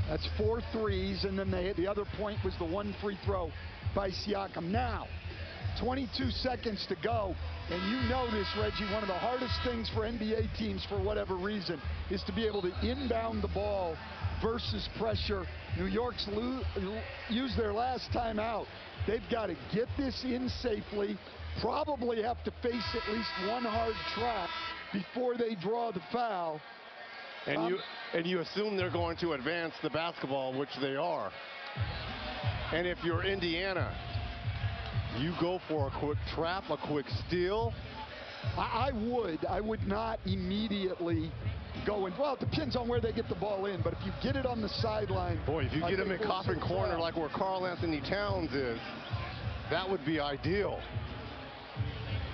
That's 4 threes, and then the other point was the 1 free throw by Siakam. Now, 22 seconds to go, and you know this, Reggie, one of the hardest things for NBA teams, for whatever reason, is to be able to inbound the ball versus pressure. New York's used their last timeout. They've got to get this in safely, probably have to face at least one hard trap before they draw the foul. And you assume they're going to advance the basketball, which they are. And if you're Indiana, you go for a quick trap, a quick steal. I would not immediately go in. Well, it depends on where they get the ball in, but if you get it on the sideline. Boy, if you get him in Coffin Corner like where Karl Anthony Towns is, that would be ideal.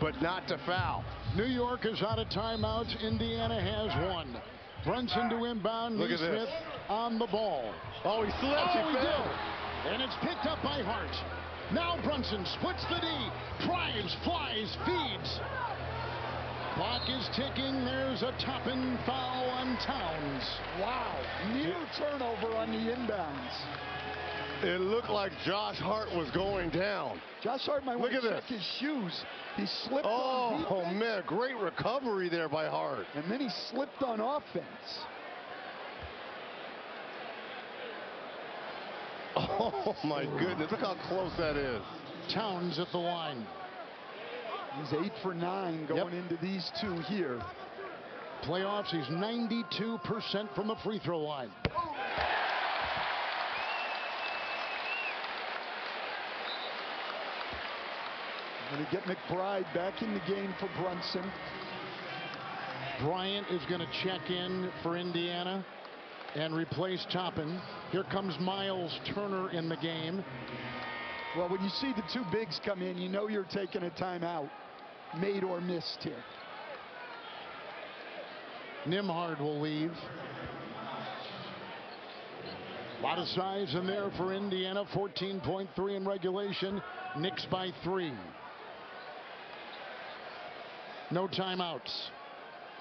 But not to foul. New York is out of timeouts. Indiana has one. Brunson to inbound. Look at Smith this. on the ball. Oh, he slipped. Oh, he did. And it's picked up by Hart. Now Brunson splits the D. Drives, flies, feeds. Clock is ticking. There's a Toppin foul on Towns. Wow. Near turnover on the inbounds. It looked like Josh Hart was going down. Josh Hart might want to check his shoes. He slipped on defense. Oh, man, great recovery there by Hart. And then he slipped on offense. Oh, my goodness. Look how close that is. Towns at the line. He's 8 for 9 going into these two here. Playoffs, he's 92% from the free throw line. Going to get McBride back in the game for Brunson. Bryant is going to check in for Indiana and replace Toppin. Here comes Miles Turner in the game. Well, when you see the two bigs come in, you know you're taking a timeout, made or missed here. Nembhard will leave. A lot of size in there for Indiana. 14.3 in regulation. Knicks by 3. No timeouts.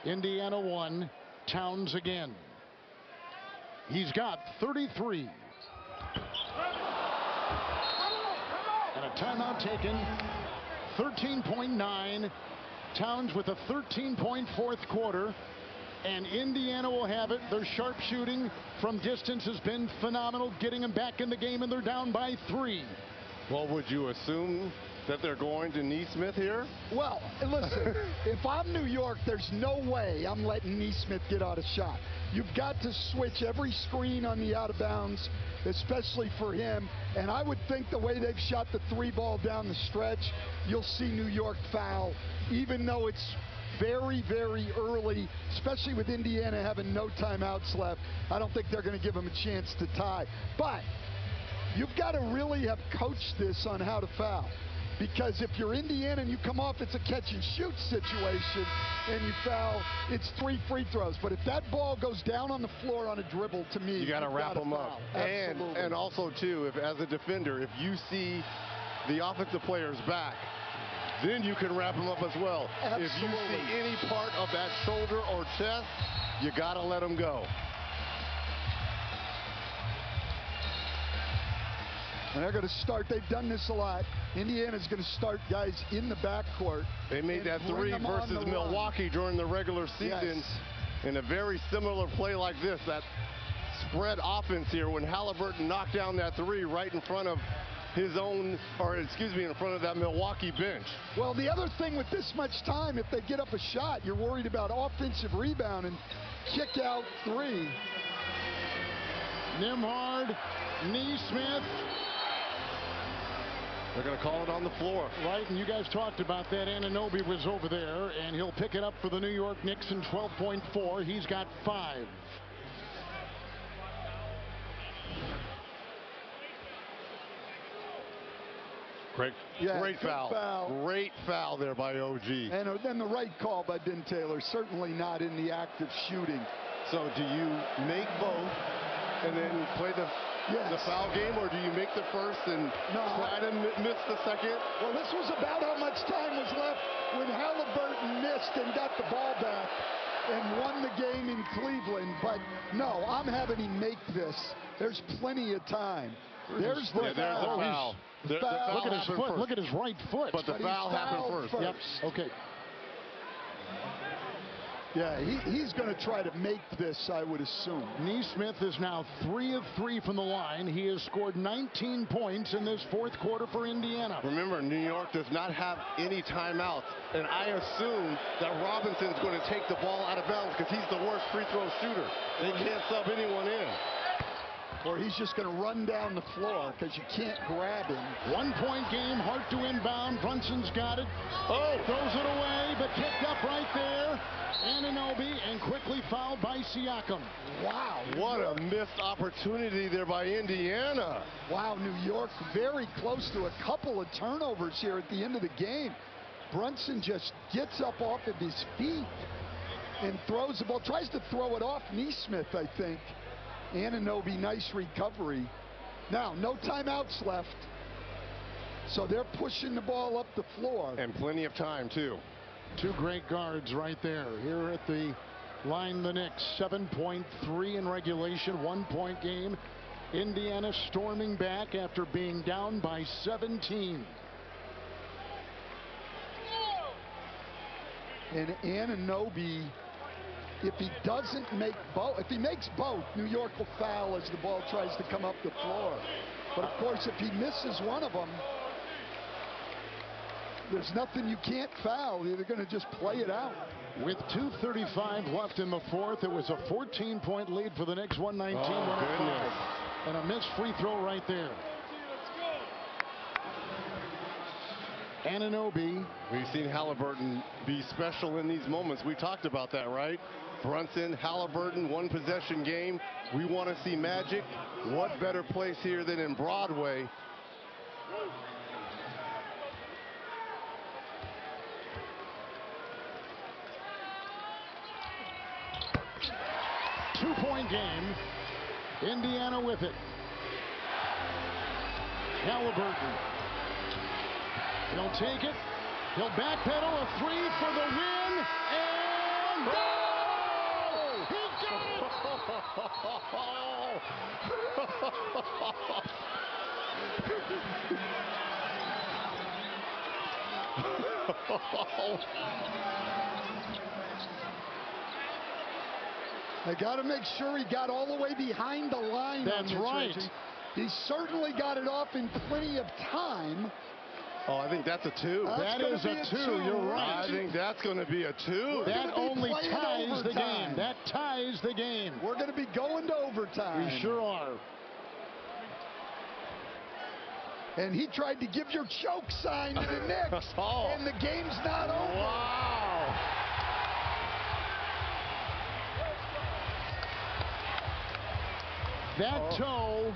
Indiana 1. Towns again. He's got 33. And a timeout taken. 13.9. Towns with a 13-point fourth quarter. And Indiana will have it. Their sharpshooting from distance has been phenomenal, getting them back in the game, and they're down by 3. Well, would you assume that they're going to Nesmith here? Well, listen, if I'm New York, there's no way I'm letting Nesmith get out a shot. You've got to switch every screen on the out of bounds, especially for him. And I would think the way they've shot the 3 ball down the stretch, you'll see New York foul, even though it's very, very early, especially with Indiana having no timeouts left. I don't think they're going to give them a chance to tie. But you've got to really have coached this on how to foul. Because if you're Indiana and you come off, it's a catch and shoot situation and you foul, it's 3 free throws. But if that ball goes down on the floor on a dribble, to me, you got to wrap them up. And also, too, if as a defender, if you see the offensive players back, then you can wrap them up as well. Absolutely. If you see any part of that shoulder or chest, you got to let them go. And they're going to start. They've done this a lot. Indiana's going to start guys in the backcourt. They made that 3 versus Milwaukee during the regular season in a very similar play like this. That spread offense here when Halliburton knocked down that 3 right in front of his own, or excuse me, in front of that Milwaukee bench. Well, the other thing with this much time, if they get up a shot, you're worried about offensive rebound and kick out 3. Nembhard, Nesmith. They're going to call it on the floor. Right, and you guys talked about that. Anunoby was over there, and he'll pick it up for the New York Knicks in 12.4. He's got 5. Great foul. Great foul there by OG. And then the right call by Ben Taylor, certainly not in the act of shooting. So do you make both and then play the foul game, or do you make the first and try to miss the second? Well, this was about how much time was left when Halliburton missed and got the ball back. and won the game in Cleveland. But no, I'm having him make this. There's plenty of time. There's the foul. There's the foul. The foul. Look at his foot. Look at his right foot. But the foul happened first. Yep. Okay. Yeah, he's going to try to make this, I would assume. Neesmith is now 3 of 3 from the line. He has scored 19 points in this fourth quarter for Indiana. Remember, New York does not have any timeouts, and I assume that Robinson's going to take the ball out of bounds because he's the worst free throw shooter. They can't sub anyone in. Or he's just going to run down the floor because you can't grab him. 1 point game, Hart to inbound. Brunson's got it. Oh, throws it away, but picked up right there. Anunoby, and quickly fouled by Siakam. Wow. What a missed opportunity there by Indiana. Wow, New York very close to a couple of turnovers here at the end of the game. Brunson just gets up off of his feet and throws the ball. Tries to throw it off Neesmith, I think. Anunoby, nice recovery. Now, no timeouts left. So they're pushing the ball up the floor. And plenty of time, too. 2 great guards right there. Here at the line, the Knicks, 7.3 in regulation, 1 point game. Indiana storming back after being down by 17. And Anunoby, if he doesn't make both, if he makes both, New York will foul as the ball tries to come up the floor. But of course, if he misses one of them, there's nothing you can't foul. They're going to just play it out. With 2:35 left in the fourth, it was a 14-point lead for the Knicks, 119-105. And a missed free throw right there. Anunoby. We've seen Halliburton be special in these moments. We talked about that, right? Brunson, Halliburton, 1 possession game. We want to see magic. What better place here than in Broadway? Two-point game. Indiana with it. Halliburton. He'll take it. He'll backpedal a 3 for the win. And goal! He got it! They got to make sure he got all the way behind the line. That's right. Reggie. He certainly got it off in plenty of time. Oh, I think that's a 2. That is a 2. You're right. I think that's going to be a 2. That only ties the game. That ties the game. We're going to be going to overtime. We sure are. And he tried to give your choke sign to the Knicks. And the game's not over. Wow. That toe